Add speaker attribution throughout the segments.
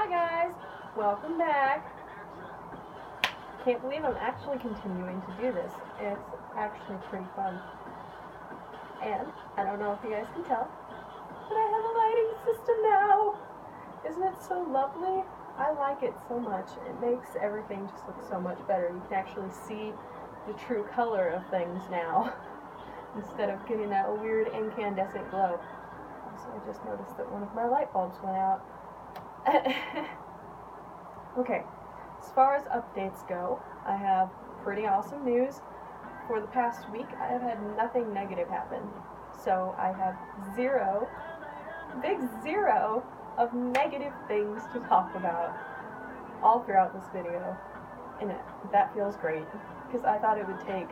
Speaker 1: guys, welcome back. Can't believe I'm actually continuing to do this. It's actually pretty fun. And I don't know if you guys can tell, but I have a lighting system now. Isn't it so lovely? I like it so much. It makes everything just look so much better. You can actually see the true color of things now instead of getting that weird incandescent glow. Also, I just noticed that one of my light bulbs went out. Okay, as far as updates go, I have pretty awesome news. For the past week, I have had nothing negative happen. So I have zero, big zero, of negative things to talk about all throughout this video. And that feels great, because I thought it would take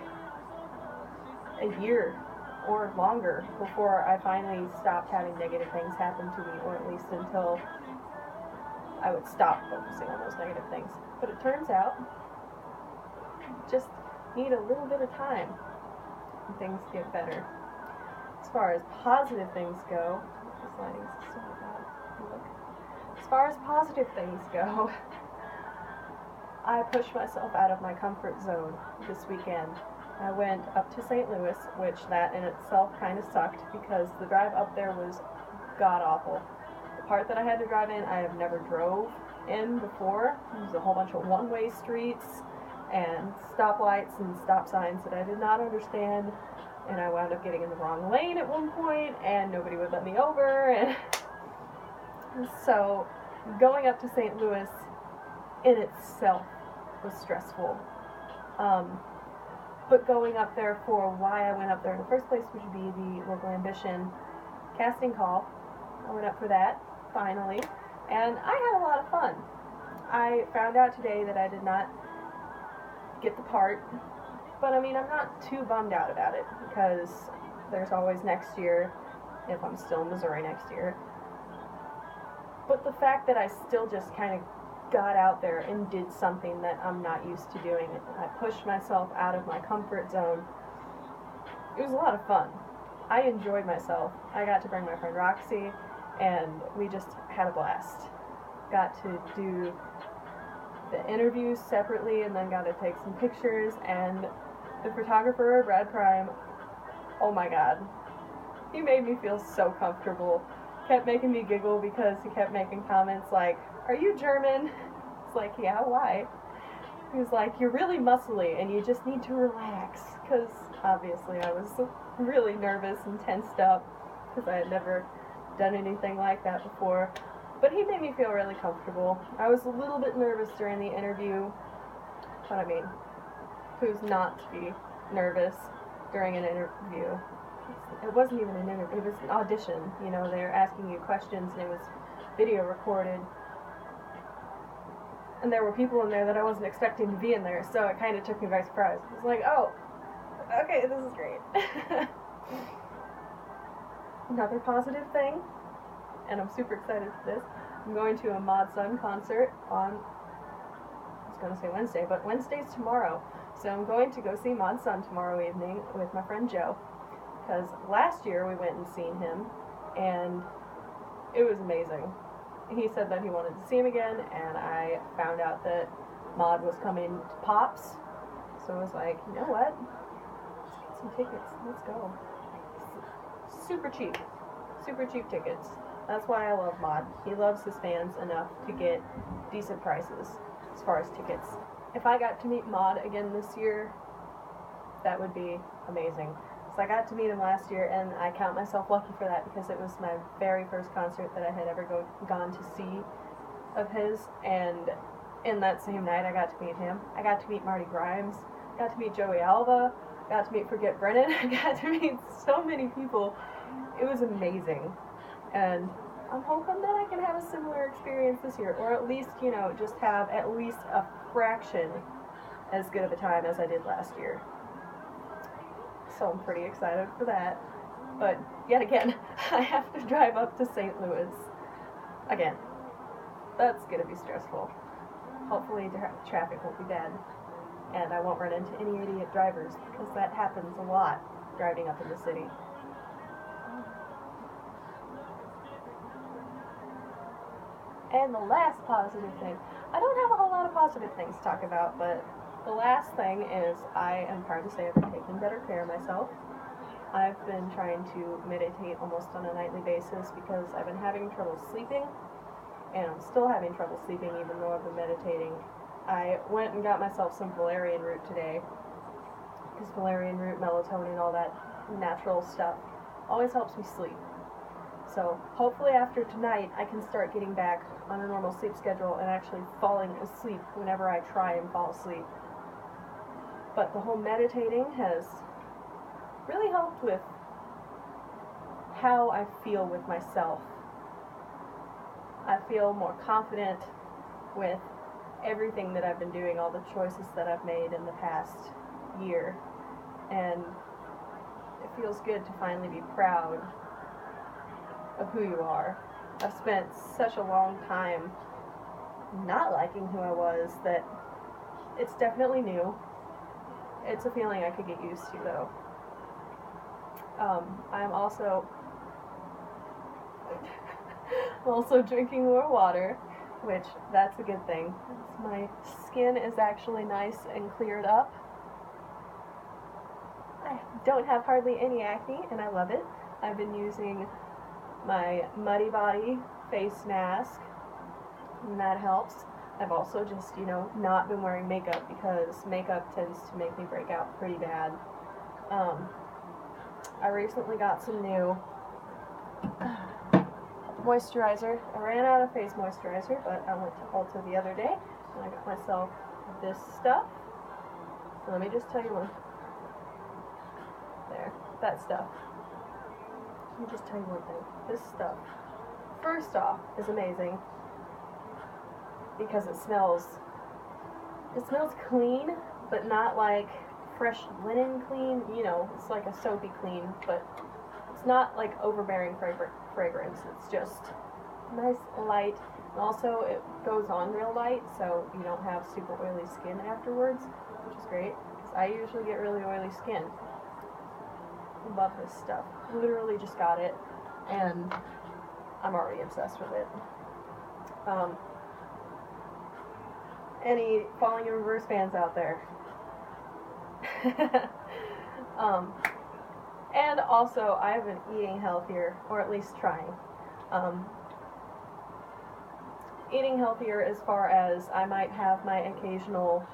Speaker 1: a year or longer before I finally stopped having negative things happen to me, or at least until I would stop focusing on those negative things. But it turns out, just need a little bit of time and things get better. As far as positive things go, this lighting system, look. As far as positive things go, I pushed myself out of my comfort zone this weekend. I went up to St. Louis, which that in itself kind of sucked because the drive up there was god-awful. The part that I had to drive in, I have never drove in before. There was a whole bunch of one-way streets and stoplights and stop signs that I did not understand, and I wound up getting in the wrong lane at one point, and nobody would let me over, and so going up to St. Louis in itself was stressful. But going up there for why I went up there in the first place, which would be the Local Ambition casting call. I went up for that, finally, and I had a lot of fun. I found out today that I did not get the part, but I mean, I'm not too bummed out about it, because there's always next year, if I'm still in Missouri next year. But the fact that I still just kind of got out there and did something that I'm not used to doing, I pushed myself out of my comfort zone. It was a lot of fun. I enjoyed myself. I got to bring my friend Roxy, and we just had a blast. Got to do the interviews separately, and then got to take some pictures, and the photographer, Brad Prime, oh my god, he made me feel so comfortable. Kept making me giggle because he kept making comments like, "Are you German?" It's like, yeah, why? He was like, "You're really muscly and you just need to relax," because obviously I was really nervous and tensed up because I had never done anything like that before. But he made me feel really comfortable. I was a little bit nervous during the interview, but I mean, who's not to be nervous during an interview? It wasn't even an interview, it was an audition. You know, they're asking you questions and it was video recorded. And there were people in there that I wasn't expecting to be in there, so it kind of took me by surprise. It was like, oh, okay, this is great. Another positive thing, and I'm super excited for this, I'm going to a Mod Sun concert on, I was going to say Wednesday, but Wednesday's tomorrow. So I'm going to go see Mod Sun tomorrow evening with my friend Joe, because last year we went and seen him, and it was amazing. He said that he wanted to see him again, and I found out that Mod was coming to Pops, so I was like, you know what, let's get some tickets, let's go. Super cheap tickets. That's why I love Mod. He loves his fans enough to get decent prices as far as tickets. If I got to meet Mod again this year, that would be amazing. So I got to meet him last year, and I count myself lucky for that because it was my very first concert that I had ever gone to see of his, and in that same night I got to meet him. I got to meet Marty Grimes, got to meet Joey Alba, got to meet Forget Brennan, I got to meet so many people. It was amazing, and I'm hoping that I can have a similar experience this year, or at least, you know, just have at least a fraction as good of a time as I did last year. So I'm pretty excited for that. But yet again, I have to drive up to St. Louis again. That's going to be stressful. Hopefully traffic won't be bad, and I won't run into any idiot drivers, because that happens a lot driving up in the city. And the last positive thing, I don't have a whole lot of positive things to talk about, but the last thing is I am proud to say I've been taking better care of myself. I've been trying to meditate almost on a nightly basis because I've been having trouble sleeping, and I'm still having trouble sleeping even though I've been meditating. I went and got myself some valerian root today, because valerian root, melatonin, all that natural stuff always helps me sleep. So hopefully after tonight I can start getting back on a normal sleep schedule and actually falling asleep whenever I try and fall asleep. But the whole meditating has really helped with how I feel with myself. I feel more confident with everything that I've been doing, all the choices that I've made in the past year. And it feels good to finally be proud of who you are. I've spent such a long time not liking who I was that it's definitely new. It's a feeling I could get used to, though. I'm also drinking more water, which that's a good thing. My skin is actually nice and cleared up. I don't have hardly any acne, and I love it. I've been using my Muddy Body face mask, and that helps. I've also just, not been wearing makeup because makeup tends to make me break out pretty bad. I recently got some new moisturizer. I ran out of face moisturizer, but I went to Ulta the other day and I got myself this stuff. Let me just tell you one. There, that stuff. Let me just tell you one thing. This stuff, first off, is amazing because it smells clean, but not like fresh linen clean. It's like a soapy clean, but it's not like overbearing fragrance. It's just nice, light, and also it goes on real light, so you don't have super oily skin afterwards, which is great, because I usually get really oily skin. Love this stuff. Literally just got it, and I'm already obsessed with it. Any Falling in Reverse fans out there? And also, I've been eating healthier, or at least trying. Eating healthier as far as I might have my occasional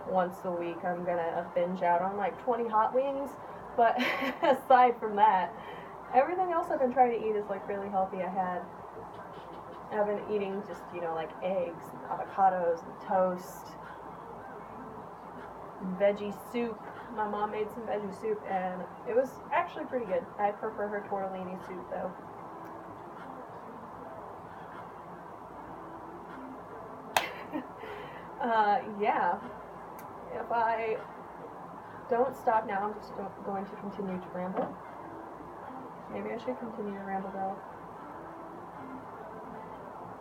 Speaker 1: once a week, I'm gonna binge out on like 20 hot wings, but aside from that, everything else I've been trying to eat is like really healthy. I've been eating just, like eggs, and avocados, and toast, and veggie soup. My mom made some veggie soup, and it was actually pretty good. I prefer her tortellini soup, though. Yeah. If I don't stop now, I'm just going to continue to ramble. Maybe I should continue to ramble, though.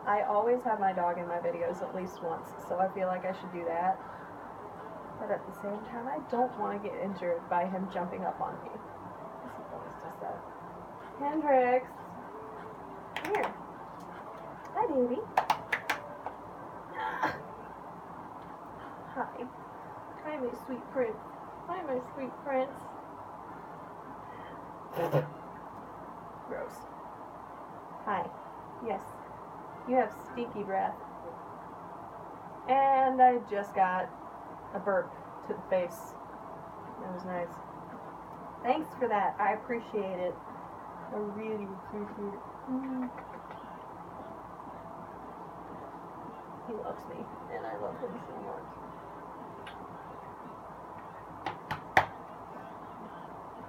Speaker 1: I always have my dog in my videos at least once, so I feel like I should do that. But at the same time, I don't want to get injured by him jumping up on me. He always does that. Hendrix! Come here. Hi, baby. Hi. Hi, my sweet prince. Hi, my sweet prince. Gross. Hi. Yes. You have stinky breath. And I just got a burp to the face. That was nice. Thanks for that. I appreciate it. I really appreciate it. He loves me, and I love him so much.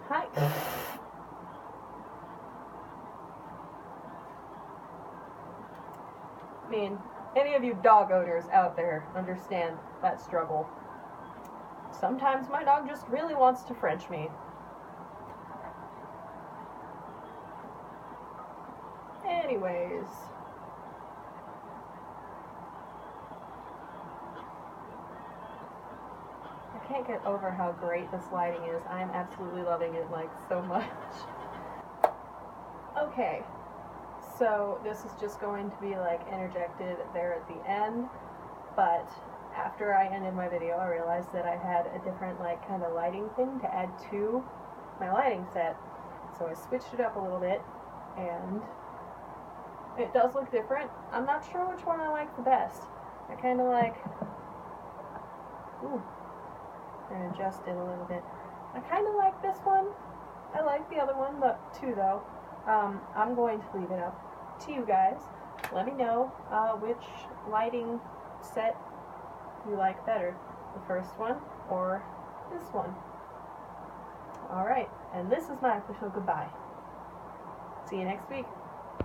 Speaker 1: Hi. I mean, any of you dog owners out there understand that struggle. Sometimes my dog just really wants to French me. Anyways. I can't get over how great this lighting is. I'm absolutely loving it, like, so much. Okay. So this is just going to be like interjected there at the end, but after I ended my video I realized that I had a different like kind of lighting thing to add to my lighting set. So I switched it up a little bit and it does look different. I'm not sure which one I like the best. I kind of like, ooh, and adjust it a little bit. I kind of like this one. I like the other one too though. I'm going to leave it up to you guys. Let me know which lighting set you like better, the first one or this one. Alright, and this is my official goodbye. See you next week.